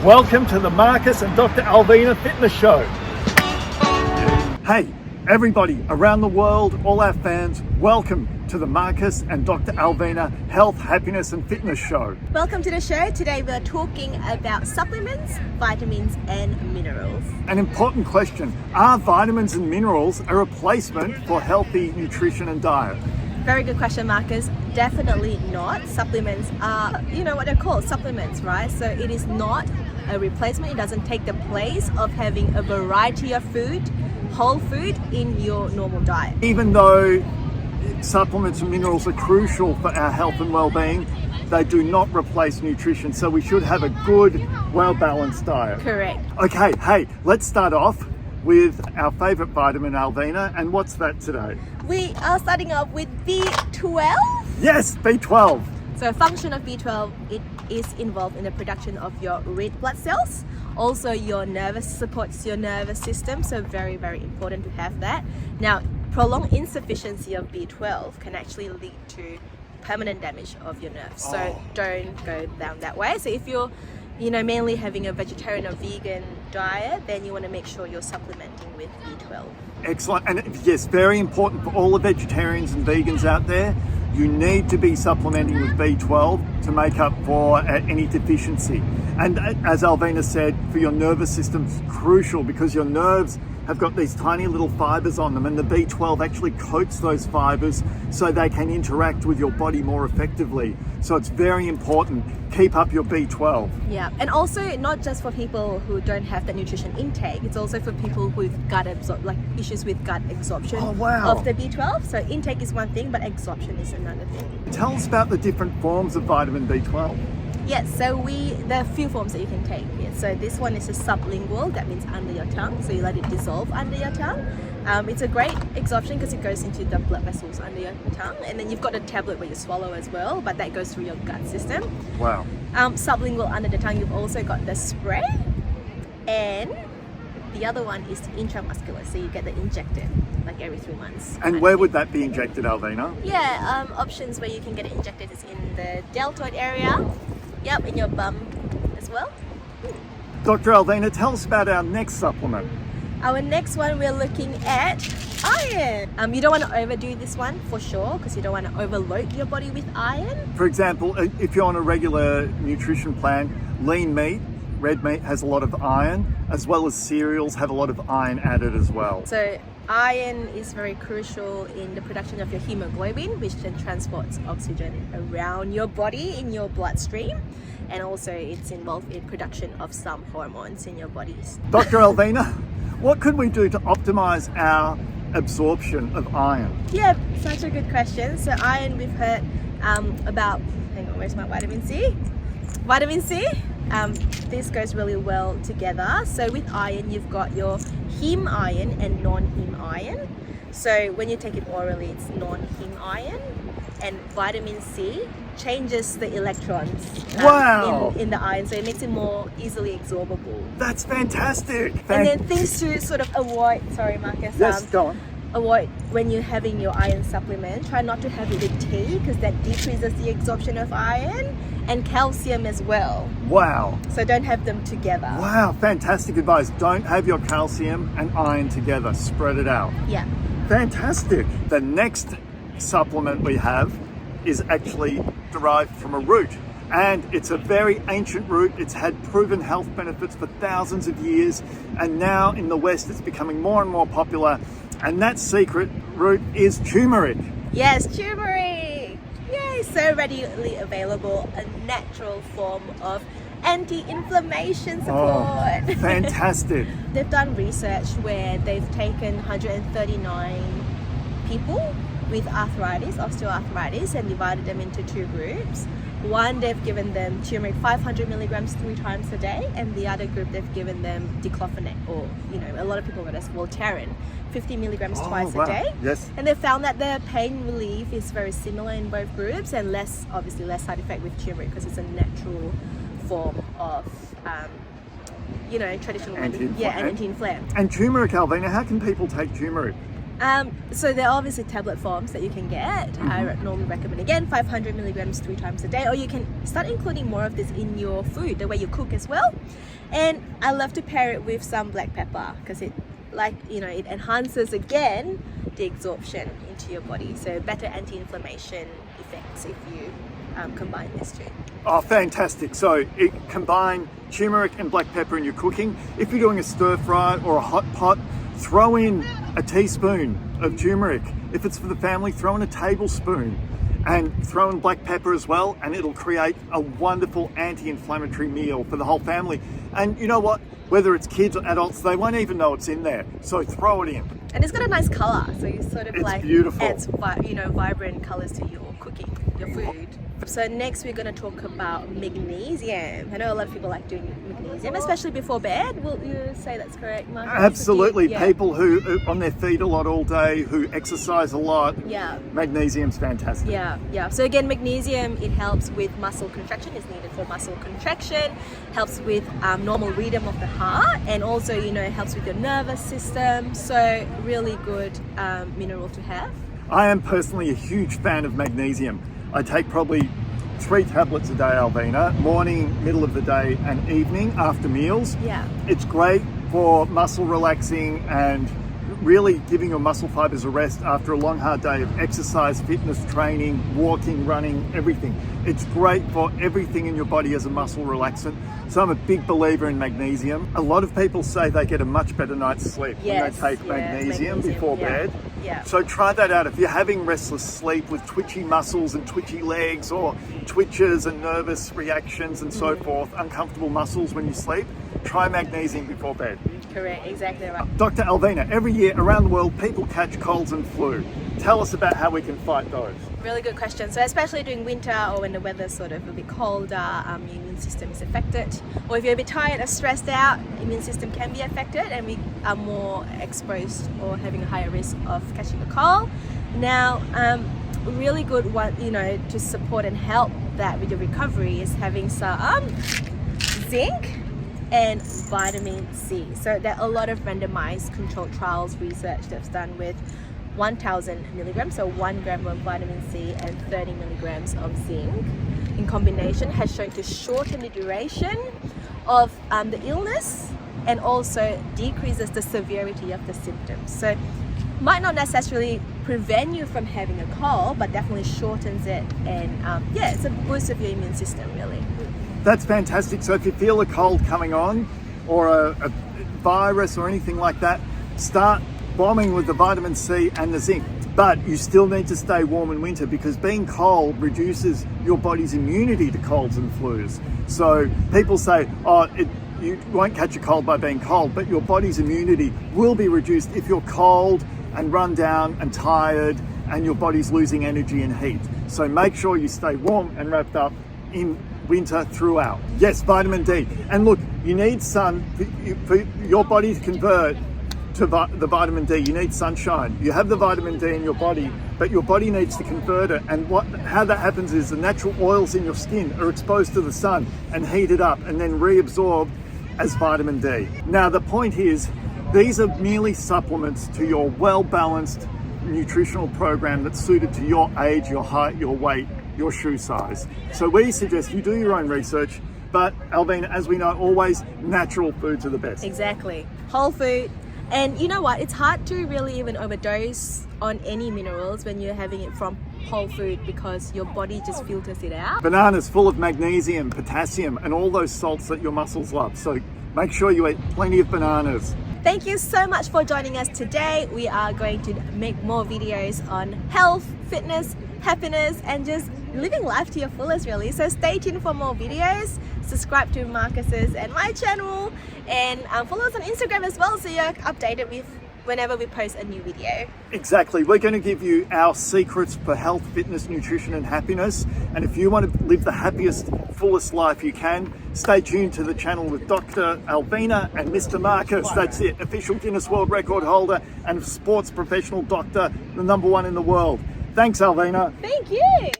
Welcome to the Marcus and Dr. Alvina Fitness Show. Hey, everybody around the world, all our fans, welcome to the Marcus and Dr. Alvina Health, Happiness and Fitness Show. Welcome to the show. Today we're talking about supplements, vitamins and minerals. An important question, are vitamins and minerals a replacement for healthy nutrition and diet? Very good question, Marcus. Definitely not. Supplements are, you know what they're called, supplements, right? So it is not a replacement. It doesn't take the place of having a variety of food, whole food in your normal diet. Even though supplements and minerals are crucial for our health and well-being, they do not replace nutrition. So we should have a good, well-balanced diet. Correct. Okay, hey, let's start off with our favorite vitamin, Alvina. And what's that today? We are starting off with B12. Yes, B12. So function of B12, it is involved in the production of your red blood cells. Also supports your nervous system. So very, very important to have that. Now, prolonged insufficiency of B12 can actually lead to permanent damage of your nerves. So don't go down that way. So if you're mainly having a vegetarian or vegan diet, then you want to make sure you're supplementing with B12. Excellent. And yes, very important for all the vegetarians and vegans out there. You need to be supplementing with B12 to make up for any deficiency. And as Alvina said, for your nervous system, it's crucial because your nerves have got these tiny little fibers on them, and the B12 actually coats those fibers so they can interact with your body more effectively. So it's very important. Keep up your B12. Yeah, and also not just for people who don't have the nutrition intake, it's also for people with issues with gut absorption of the B12. So intake is one thing, but absorption is another thing. Tell us about the different forms of vitamin B12. Yes, so there are a few forms that you can take here. So this one is a sublingual, that means under your tongue. So you let it dissolve under your tongue. It's a great absorption because it goes into the blood vessels under your tongue. And then you've got a tablet where you swallow as well, but that goes through your gut system. Wow. Sublingual under the tongue, you've also got the spray. And the other one is intramuscular, so you get the injected like every 3 months. And where would that be injected, Alvina? Yeah, options where you can get it injected is in the deltoid area. Yep, in your bum as well. Dr. Alvina, tell us about our next supplement. Our next one, we're looking at iron. You don't want to overdo this one for sure, because you don't want to overload your body with iron. For example, if you're on a regular nutrition plan, lean meat, red meat has a lot of iron, as well as cereals have a lot of iron added as well. So iron is very crucial in the production of your haemoglobin, which then transports oxygen around your body in your bloodstream. And also it's involved in production of some hormones in your bodies. Dr. Alvina, what could we do to optimize our absorption of iron? Yeah, such a good question. So iron, we've heard about, hang on, where's my vitamin C? Vitamin C. This goes really well together. So with iron, you've got your heme iron and non-heme iron. So when you take it orally, it's non-heme iron. And vitamin C changes the electrons in the iron, so it makes it more easily absorbable. That's fantastic. And then things to sort of avoid, sorry Marcus. Yes, go on. Avoid when you're having your iron supplement, try not to have it with tea because that decreases the absorption of iron, and calcium as well. Wow. So don't have them together. Wow, fantastic advice. Don't have your calcium and iron together. Spread it out. Yeah. Fantastic. The next supplement we have is actually derived from a root. And it's a very ancient root. It's had proven health benefits for thousands of years. And now in the West, it's becoming more and more popular. And that secret root is turmeric. Yes, turmeric. Yay, so readily available, a natural form of anti-inflammation support. Oh, fantastic. They've done research where they've taken 139 people with arthritis, osteoarthritis, and divided them into two groups. One, they've given them turmeric 500 milligrams 3 times a day, and the other group, they've given them diclofenac, or a lot of people know as Voltaren, 50 milligrams twice a day. Yes. And they found that the pain relief is very similar in both groups, and less side effect with turmeric because it's a natural form of traditional anti-inflammatory. anti-inflammatory. And turmeric, Alvina, how can people take turmeric? So there are obviously tablet forms that you can get. I normally recommend, again, 500 milligrams 3 times a day, or you can start including more of this in your food, the way you cook as well. And I love to pair it with some black pepper because it enhances again the absorption into your body. So better anti-inflammation effects if you combine these two. Oh, fantastic. So combine turmeric and black pepper in your cooking. If you're doing a stir fry or a hot pot, throw in a teaspoon of turmeric. If it's for the family, throw in a tablespoon and throw in black pepper as well, and it'll create a wonderful anti-inflammatory meal for the whole family. And you know what? Whether it's kids or adults, they won't even know it's in there. So throw it in. And it's got a nice color, so you sort of beautiful. Adds vibrant colors to your cooking, your food. So next we're going to talk about magnesium. I know a lot of people like doing magnesium, especially before bed. Will you say that's correct, Mark? Absolutely. Yeah. People who are on their feet a lot all day, who exercise a lot, magnesium's fantastic. Yeah. So again, magnesium, it helps with muscle contraction. It's needed for muscle contraction, helps with normal rhythm of the heart, and also, helps with your nervous system. So really good mineral to have. I am personally a huge fan of magnesium. I take probably 3 tablets a day, Alvina, morning, middle of the day and evening after meals. Yeah. It's great for muscle relaxing and really giving your muscle fibers a rest after a long hard day of exercise, fitness training, walking, running, everything. It's great for everything in your body as a muscle relaxant. So I'm a big believer in magnesium. A lot of people say they get a much better night's sleep when they take magnesium before bed. Yeah. So try that out. If you're having restless sleep with twitchy muscles and twitchy legs, or twitches and nervous reactions and so forth, uncomfortable muscles when you sleep, try magnesium before bed. Correct, exactly right. Dr. Alvina, every year around the world, people catch colds and flu. Tell us about how we can fight those. Really good question. So especially during winter or when the weather's sort of a bit colder, your immune system is affected. Or if you're a bit tired or stressed out, immune system can be affected, and we are more exposed or having a higher risk of catching a cold. Now, really good one, to support and help that with your recovery is having some zinc and vitamin C. So there are a lot of randomized controlled trials research that's done with 1,000 milligrams, so 1 gram of vitamin C and 30 milligrams of zinc in combination has shown to shorten the duration of the illness and also decreases the severity of the symptoms. So might not necessarily prevent you from having a cold, but definitely shortens it, and it's a boost of your immune system, really. That's fantastic. So if you feel a cold coming on, or a virus or anything like that, start bombing with the vitamin C and the zinc. But you still need to stay warm in winter, because being cold reduces your body's immunity to colds and flus. So people say, you won't catch a cold by being cold, but your body's immunity will be reduced if you're cold and run down and tired and your body's losing energy and heat. So make sure you stay warm and wrapped up in winter throughout. Yes, vitamin D. And look, you need sun for your body to convert to the vitamin D. You need sunshine. You have the vitamin D in your body, but your body needs to convert it. And how that happens is the natural oils in your skin are exposed to the sun and heated up and then reabsorbed as vitamin D. Now the point is, these are merely supplements to your well-balanced nutritional program that's suited to your age, your height, your weight, your shoe size. So we suggest you do your own research, but Alvina, as we know, always natural foods are the best. Exactly. Whole food. And you know what? It's hard to really even overdose on any minerals when you're having it from whole food, because your body just filters it out. Bananas full of magnesium, potassium, and all those salts that your muscles love. So make sure you eat plenty of bananas. Thank you so much for joining us today. We are going to make more videos on health, fitness, happiness, and just living life to your fullest, really. So stay tuned for more videos. Subscribe to Marcus's and my channel, and follow us on Instagram as well, so you're updated with whenever we post a new video. Exactly. We're going to give you our secrets for health, fitness, nutrition, and happiness. And if you want to live the happiest, fullest life you can, stay tuned to the channel with Dr. Alvina and Mr. Marcus. That's it. Official Guinness World Record holder and sports professional doctor, the #1 in the world. Thanks, Alvina. Thank you.